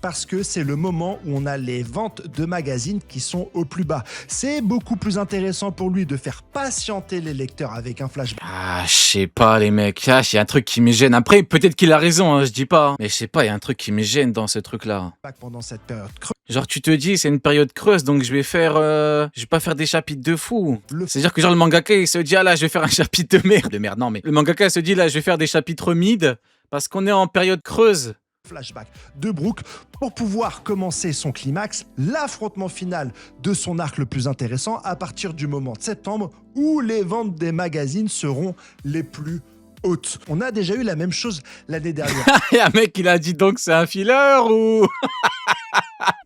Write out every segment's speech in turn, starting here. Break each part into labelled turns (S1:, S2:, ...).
S1: parce que c'est le moment où on a les ventes de magazines qui sont au plus bas. C'est beaucoup plus intéressant pour lui de faire patienter les lecteurs avec un flashback
S2: Ah, je sais pas, les mecs. Ah, il y a un truc qui me gêne. Après, peut-être qu'il a raison, hein, je dis pas. Mais je sais pas, il y a un truc qui me gêne dans ce truc-là.
S1: pendant cette période creuse.
S2: Genre, tu te dis, c'est une période creuse, donc je vais pas faire des chapitres de fou. C'est-à-dire que genre, le mangaka, il se dit, ah là, je vais faire un chapitre de merde. De merde, non, mais le mangaka se dit, là, je vais faire des chapitres mid, parce qu'on est en période creuse.
S1: Flashback de Brook pour pouvoir commencer son climax, l'affrontement final de son arc le plus intéressant à partir du moment de septembre où les ventes des magazines seront les plus hautes. On a déjà eu la même chose l'année dernière.
S2: Et un mec, il a dit donc c'est un filler ou...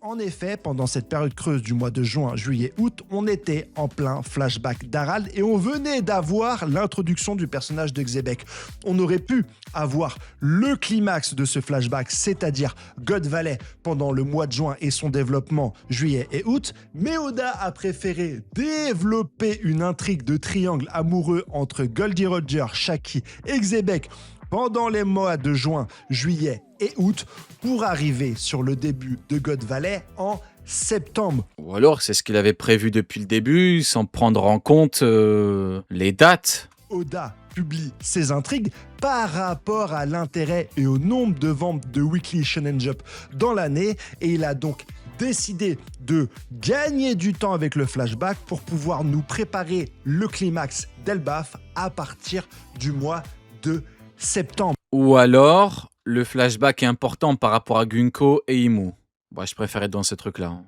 S1: En effet, pendant cette période creuse du mois de juin, juillet, août, on était en plein flashback d'Harald et on venait d'avoir l'introduction du personnage de Xebec. On aurait pu avoir le climax de ce flashback, c'est-à-dire God Valley pendant le mois de juin et son développement juillet et août, mais Oda a préféré développer une intrigue de triangle amoureux entre Goldie Roger, Shaki et Xebec pendant les mois de juin, juillet et août pour arriver sur le début de God Valley en septembre.
S2: Ou alors c'est ce qu'il avait prévu depuis le début, sans prendre en compte les dates.
S1: Oda publie ses intrigues par rapport à l'intérêt et au nombre de ventes de Weekly Shonen Jump dans l'année et il a donc décidé de gagner du temps avec le flashback pour pouvoir nous préparer le climax d'Elbaf à partir du mois de septembre.
S2: Ou alors, le flashback est important par rapport à Gunko et Imu. Moi, je préfère être dans ce truc-là.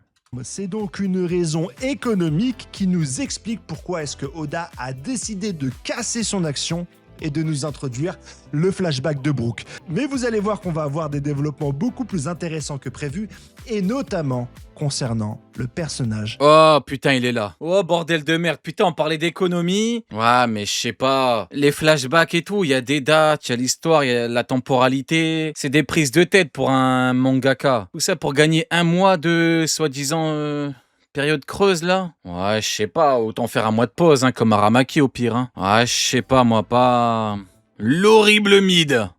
S1: C'est donc une raison économique qui nous explique pourquoi est-ce que Oda a décidé de casser son action et de nous introduire le flashback de Brook. Mais vous allez voir qu'on va avoir des développements beaucoup plus intéressants que prévu, et notamment concernant le personnage.
S2: Oh putain, il est là. Oh bordel de merde, putain, on parlait d'économie. Ouais, mais je sais pas. Les flashbacks et tout, il y a des dates, il y a l'histoire, il y a la temporalité. C'est des prises de tête pour un mangaka. Tout ça pour gagner un mois de soi-disant... période creuse là. Ouais, je sais pas, autant faire un mois de pause, hein, comme Aramaki au pire. Hein. Ouais, je sais pas, moi, pas... L'horrible mid.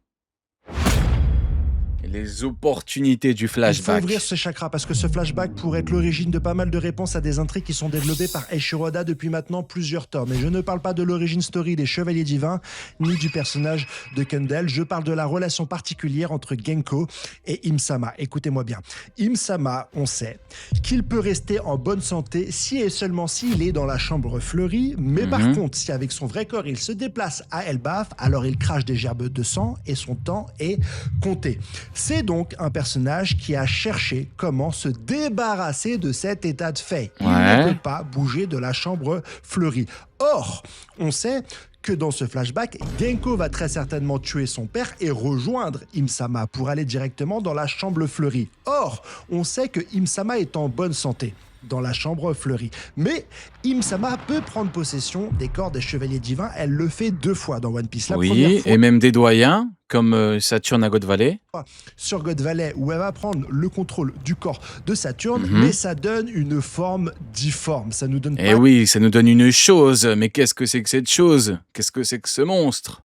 S2: Les opportunités du flashback.
S1: Il faut ouvrir ce chakra parce que ce flashback pourrait être l'origine de pas mal de réponses à des intrigues qui sont développées par Eiichiro Oda depuis maintenant plusieurs tomes. Mais je ne parle pas de l'origine story des Chevaliers Divins, ni du personnage de Kendall. Je parle de la relation particulière entre Genko et Im-sama. Écoutez-moi bien. Im-sama, on sait qu'il peut rester en bonne santé si et seulement s'il est dans la chambre fleurie. Mais par contre, si avec son vrai corps, il se déplace à Elbaf, alors il crache des gerbes de sang et son temps est compté. C'est donc un personnage qui a cherché comment se débarrasser de cet état de fait. Il ne peut pas bouger de la chambre fleurie. Or, on sait que dans ce flashback, Genko va très certainement tuer son père et rejoindre Im-sama pour aller directement dans la chambre fleurie. Or, on sait que Im-sama est en bonne santé dans la chambre fleurie. Mais Im-sama peut prendre possession des corps des Chevaliers Divins. Elle le fait 2 fois dans One Piece. La première fois,
S2: et même des doyens, comme Saturne à God Valley.
S1: Sur God Valley, où elle va prendre le contrôle du corps de Saturne, mais ça donne une forme difforme. Ça nous donne pas...
S2: Eh oui, ça nous donne une chose. Mais qu'est-ce que c'est que cette chose? Qu'est-ce que c'est que ce monstre?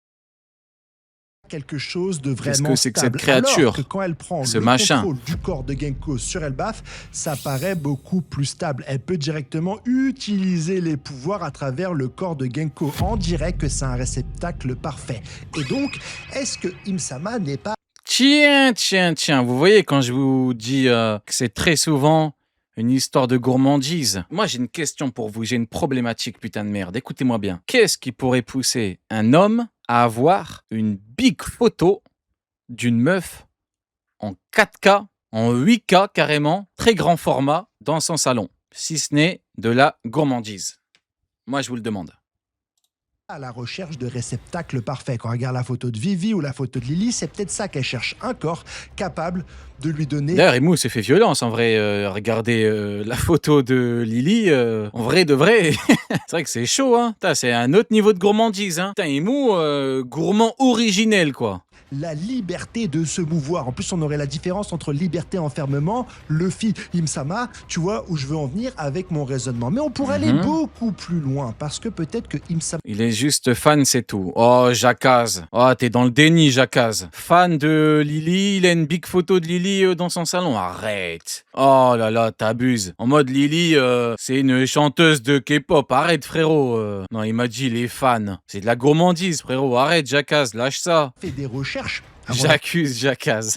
S1: quelque chose de vraiment
S2: Qu'est-ce que c'est que cette
S1: stable.
S2: créature?
S1: Alors que quand elle prend
S2: Ce
S1: le
S2: machin.
S1: contrôle du corps de Genko sur Elbaf, ça paraît beaucoup plus stable. Elle peut directement utiliser les pouvoirs à travers le corps de Genko. On dirait que c'est un réceptacle parfait. Et donc, est-ce que Im-sama n'est pas...
S2: Tiens, vous voyez quand je vous dis que c'est très souvent une histoire de gourmandise. Moi, j'ai une question pour vous, j'ai une problématique, putain de merde. Écoutez-moi bien. Qu'est-ce qui pourrait pousser un homme à avoir une big photo d'une meuf en 4K, en 8K carrément, très grand format, dans son salon, si ce n'est de la gourmandise? Moi, je vous le demande.
S1: À la recherche de réceptacles parfaits. Quand on regarde la photo de Vivi ou la photo de Lily, c'est peut-être ça qu'elle cherche, un corps capable de lui donner...
S2: D'ailleurs, Emu s'est fait violence, en vrai. Regardez la photo de Lily, en vrai de vrai. C'est vrai que c'est chaud, hein. C'est un autre niveau de gourmandise, hein. Emu, gourmand originel, quoi.
S1: la liberté de se mouvoir. En plus, on aurait la différence entre liberté et enfermement, Luffy, Im-sama, tu vois où je veux en venir avec mon raisonnement. Mais on pourrait aller beaucoup plus loin, parce que peut-être que Im-sama...
S2: Il est juste fan, c'est tout. Oh, Jacaz. Oh, t'es dans le déni, Jacaz. Fan de Lily, il a une big photo de Lily dans son salon. Arrête. Oh là là, t'abuses. En mode Lily, c'est une chanteuse de K-pop. Arrête, frérot. Non, il m'a dit, il est fan. C'est de la gourmandise, frérot. Arrête, Jacaz, lâche ça.
S1: fait des recherches
S2: J'accuse Jacaz.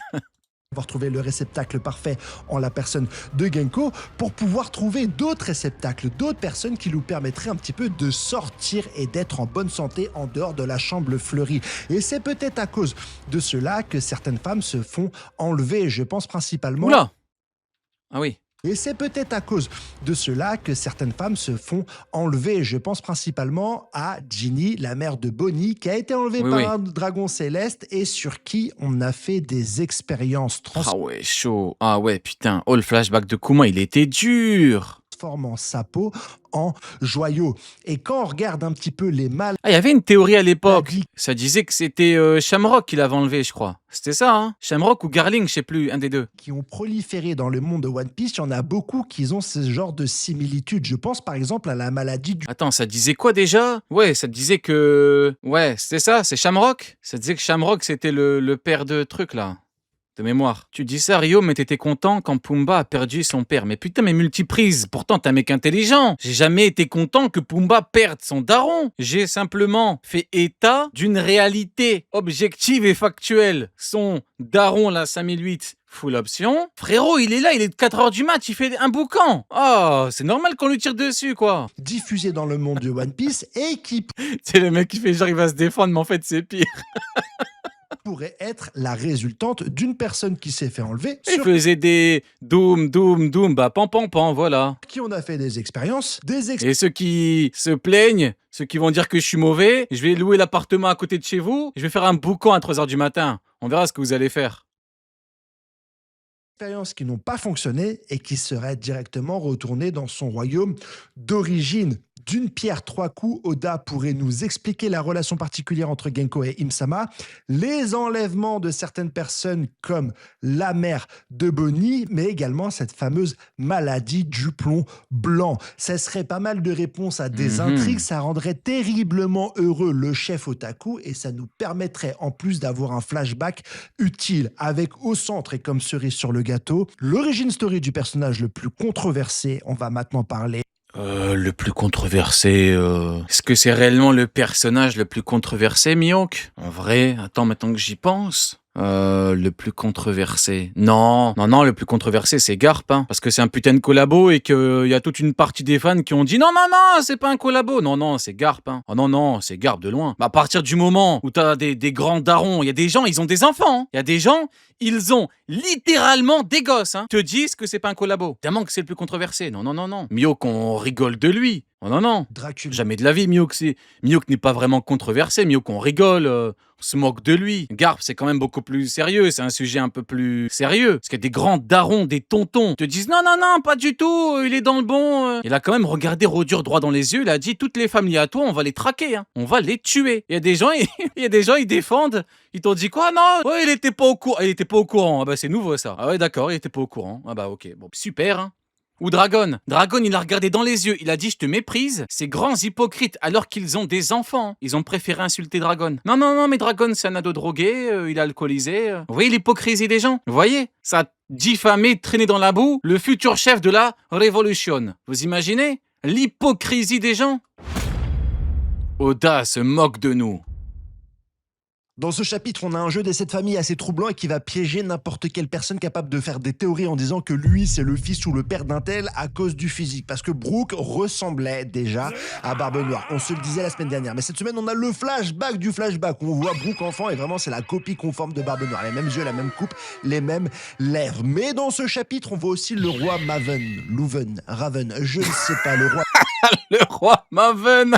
S1: avoir trouvé le réceptacle parfait en la personne de Genko pour pouvoir trouver d'autres réceptacles, d'autres personnes qui nous permettraient un petit peu de sortir et d'être en bonne santé en dehors de la chambre fleurie. Et c'est peut-être à cause de cela que certaines femmes se font enlever, je pense principalement...
S2: Oula. Ah oui.
S1: Et c'est peut-être à cause de cela que certaines femmes se font enlever. Je pense principalement à Ginny, la mère de Bonnie, qui a été enlevée par un dragon céleste et sur qui on a fait des expériences
S2: Ah ouais, chaud. Ah ouais, putain. Oh, le flashback de Kuma, il était dur.
S1: Transformant sa peau en joyau. Et quand on regarde un petit peu les mâles...
S2: Ah, il y avait une théorie à l'époque. Ça disait que c'était Shamrock qui l'avait enlevé, je crois. C'était ça, hein? Shamrock ou Garling, je sais plus, un des deux.
S1: Qui ont proliféré dans le monde de One Piece, il y en a beaucoup qui ont ce genre de similitude. Je pense par exemple à la maladie du...
S2: Attends, ça disait quoi déjà? Ouais, ça disait que... Ouais, c'était ça, c'est Shamrock? Ça disait que Shamrock, c'était le père de truc, là. De mémoire. Tu dis ça, Rio, mais t'étais content quand Pumba a perdu son père. Mais putain, mais multiprise. Pourtant, t'es un mec intelligent. J'ai jamais été content que Pumba perde son daron. J'ai simplement fait état d'une réalité objective et factuelle. Son daron, la 5008, full option. Frérot, il est là, il est de 4h du mat, il fait un boucan. Oh, c'est normal qu'on lui tire dessus, quoi.
S1: Diffusé dans le monde de One Piece et qui...
S2: C'est le mec qui fait genre, il va se défendre, mais en fait, c'est pire.
S1: pourrait être la résultante d'une personne qui s'est fait enlever.
S2: Il faisait des doum, bah pam, voilà.
S1: Qui on a fait des expériences,
S2: Et ceux qui se plaignent, ceux qui vont dire que je suis mauvais, je vais louer l'appartement à côté de chez vous, je vais faire un boucan à 3h du matin. On verra ce que vous allez faire.
S1: Expériences qui n'ont pas fonctionné et qui seraient directement retournées dans son royaume d'origine. D'une pierre trois coups, Oda pourrait nous expliquer la relation particulière entre Genko et Im-sama, les enlèvements de certaines personnes comme la mère de Bonnie, mais également cette fameuse maladie du plomb blanc. Ça serait pas mal de réponses à des intrigues, ça rendrait terriblement heureux le chef otaku et ça nous permettrait en plus d'avoir un flashback utile avec au centre et comme cerise sur le gâteau, l'origine story du personnage le plus controversé. On va maintenant parler
S2: le plus controversé, Est-ce que c'est réellement le personnage le plus controversé, Mihawk? En vrai, attends, maintenant que j'y pense... le plus controversé. Non, le plus controversé, c'est Garp, hein, parce que c'est un putain de collabo et qu'il y a toute une partie des fans qui ont dit non, c'est pas un collabo. Non, c'est Garp, hein. Oh non, c'est Garp de loin. Bah, à partir du moment où t'as des grands darons, il y a des gens, ils ont des enfants, hein. Il y a des gens, ils ont littéralement des gosses, hein. Te disent que c'est pas un collabo. Tellement que c'est le plus controversé. Non. Mihawk, on rigole de lui. Oh non.
S1: Dracula.
S2: Jamais de la vie, Mihawk n'est pas vraiment controversé. Mihawk, on rigole, on se moque de lui. Garp, c'est quand même beaucoup plus sérieux. C'est un sujet un peu plus sérieux. Parce qu'il y a des grands darons, des tontons, te disent non, pas du tout, il est dans le bon. Il a quand même regardé Rodur droit dans les yeux. Il a dit toutes les femmes liées à toi, on va les traquer, hein. On va les tuer. Il y a des gens, ils défendent. Ils t'ont dit quoi? Non, ouais, il était pas au courant. Il était pas au courant. Ah bah c'est nouveau ça. Ah ouais, d'accord, il était pas au courant. Ah bah ok, bon, super, hein. Ou Dragon. Dragon, il a regardé dans les yeux. Il a dit, je te méprise. Ces grands hypocrites, alors qu'ils ont des enfants. Ils ont préféré insulter Dragon. Non, mais Dragon, c'est un ado drogué. Il est alcoolisé. Vous voyez l'hypocrisie des gens? Vous voyez? Ça a diffamé, traîné dans la boue, le futur chef de la Révolution. Vous imaginez? L'hypocrisie des gens? Oda se moque de nous.
S1: Dans ce chapitre, on a un jeu des 7 familles assez troublant et qui va piéger n'importe quelle personne capable de faire des théories en disant que lui, c'est le fils ou le père d'un tel à cause du physique. Parce que Brook ressemblait déjà à Barbe Noire. On se le disait la semaine dernière. Mais cette semaine, on a le flashback du flashback. On voit Brook enfant et vraiment, c'est la copie conforme de Barbe Noire. Les mêmes yeux, la même coupe, les mêmes lèvres. Mais dans ce chapitre, on voit aussi le roi Maven, Louven, Raven, je ne sais pas, le roi...
S2: Le roi Maven.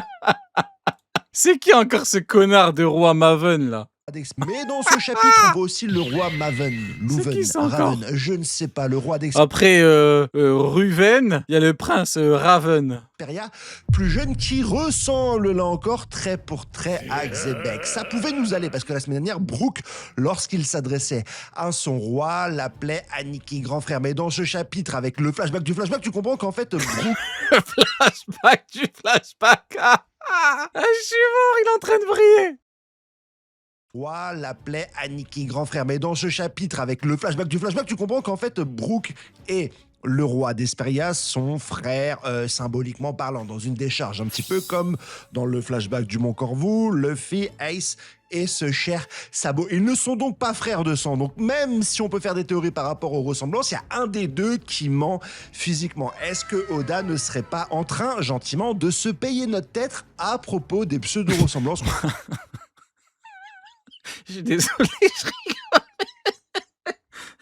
S2: C'est qui encore ce connard de roi Maven, là?
S1: Mais dans ce chapitre, on voit aussi le roi Maven,
S2: C'est qui
S1: Louven,
S2: ça encore?
S1: Raven, je ne sais pas, le roi
S2: Après Ruven, il y a le prince Raven.
S1: d'Experia, plus jeune, qui ressemble là encore trait pour trait à Xebec. Ça pouvait nous aller parce que la semaine dernière, Brooke, lorsqu'il s'adressait à son roi, l'appelait Aniki, grand frère. Mais dans ce chapitre, avec le flashback du flashback, tu comprends qu'en fait, Brooke
S2: Flashback du flashback. Je suis mort, il est en train de briller.
S1: roi l'appelait Aniki, grand frère. Mais dans ce chapitre, avec le flashback du flashback, tu comprends qu'en fait, Brooke et le roi d'Esperia sont frères symboliquement parlant, dans une décharge, un petit peu comme dans le flashback du Mont Corvu, Luffy, Ace et ce cher Sabo. Ils ne sont donc pas frères de sang. Donc même si on peut faire des théories par rapport aux ressemblances, il y a un des deux qui ment physiquement. Est-ce que Oda ne serait pas en train, gentiment, de se payer notre tête à propos des pseudo-ressemblances?
S2: Je suis désolé, je rigole.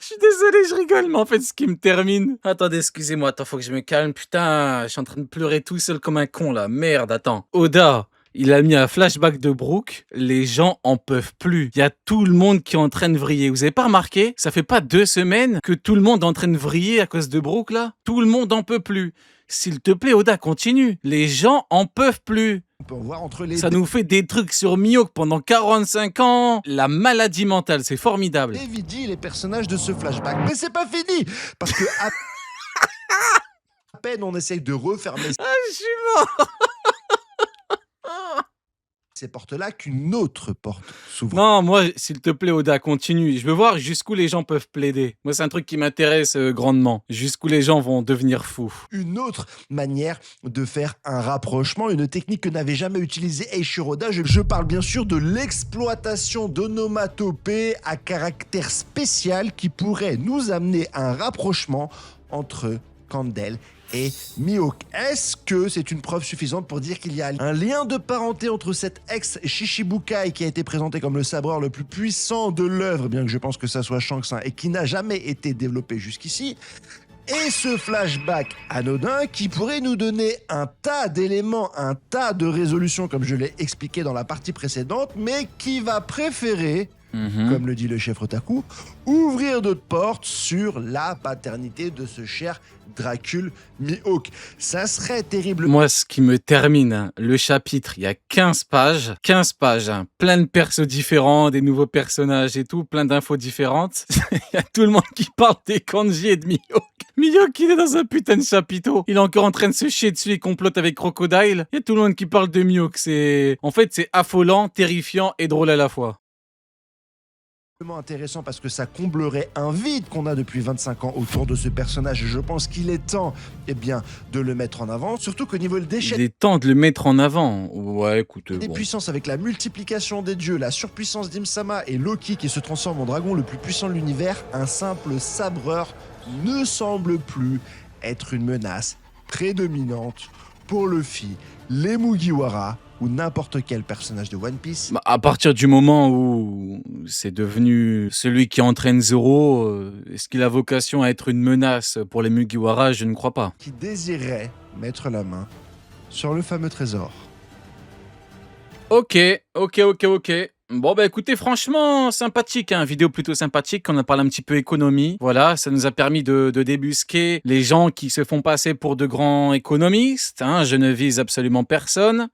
S2: Je suis désolé, je rigole, mais en fait, ce qui me termine. Attendez, excusez-moi, attends, faut que je me calme. Putain, je suis en train de pleurer tout seul comme un con là. Merde, attends. Oda, il a mis un flashback de Brooke. Les gens en peuvent plus. Il y a tout le monde qui est en train de vriller. Vous avez pas remarqué? Ça fait pas 2 semaines que tout le monde est en train de vriller à cause de Brooke là? Tout le monde en peut plus. S'il te plaît, Oda, continue. Les gens en peuvent plus.
S1: On peut en voir entre les
S2: Ça nous fait des trucs sur Mihawk pendant 45 ans. La maladie mentale, c'est formidable.
S1: David, les personnages de ce flashback. Mais c'est pas fini, parce que à peine on essaye de refermer
S2: Ah, je suis mort.
S1: ces portes-là qu'une autre porte s'ouvre.
S2: Non, moi, s'il te plaît, Oda, continue. Je veux voir jusqu'où les gens peuvent plaider. Moi, c'est un truc qui m'intéresse grandement. Jusqu'où les gens vont devenir fous.
S1: Une autre manière de faire un rapprochement, une technique que n'avait jamais utilisée Eiichiro Oda. Je parle bien sûr de l'exploitation d'onomatopées à caractère spécial qui pourrait nous amener à un rapprochement entre Candle et Mihawk. Est-ce que c'est une preuve suffisante pour dire qu'il y a un lien de parenté entre cet ex-Shishibukai qui a été présenté comme le sabreur le plus puissant de l'œuvre, bien que je pense que ça soit Shanks, et qui n'a jamais été développé jusqu'ici, et ce flashback anodin qui pourrait nous donner un tas d'éléments, un tas de résolutions, comme je l'ai expliqué dans la partie précédente, mais qui va préférer, comme le dit le chef Otaku, ouvrir d'autres portes sur la paternité de ce cher Dracul Mihawk. Ça serait terrible.
S2: Moi, ce qui me termine, hein, le chapitre, il y a 15 pages. 15 pages, hein, plein de persos différents, des nouveaux personnages et tout, plein d'infos différentes. Il y a tout le monde qui parle des kanji et de Mihawk. Mihawk, il est dans un putain de chapiteau. Il est encore en train de se chier dessus et complote avec Crocodile. Il y a tout le monde qui parle de Mihawk. En fait, c'est affolant, terrifiant et drôle à la fois.
S1: Intéressant parce que ça comblerait un vide qu'on a depuis 25 ans autour de ce personnage. Je pense qu'il est temps de le mettre en avant, surtout qu'au niveau des
S2: Il est temps de le mettre en avant. Ouais, écoute.
S1: des puissances avec la multiplication des dieux, la surpuissance d'Imsama et Loki qui se transforme en dragon le plus puissant de l'univers, un simple sabreur ne semble plus être une menace prédominante pour Luffy, les Mugiwara ou n'importe quel personnage de One Piece.
S2: Bah, à partir du moment où c'est devenu celui qui entraîne Zoro, est-ce qu'il a vocation à être une menace pour les Mugiwara? Je ne crois pas.
S1: Qui désirait mettre la main sur le fameux trésor.
S2: Ok. Bon, bah écoutez, franchement, sympathique, hein, vidéo plutôt sympathique. On a parlé un petit peu économie. Voilà, ça nous a permis de débusquer les gens qui se font passer pour de grands économistes. Hein, je ne vise absolument personne.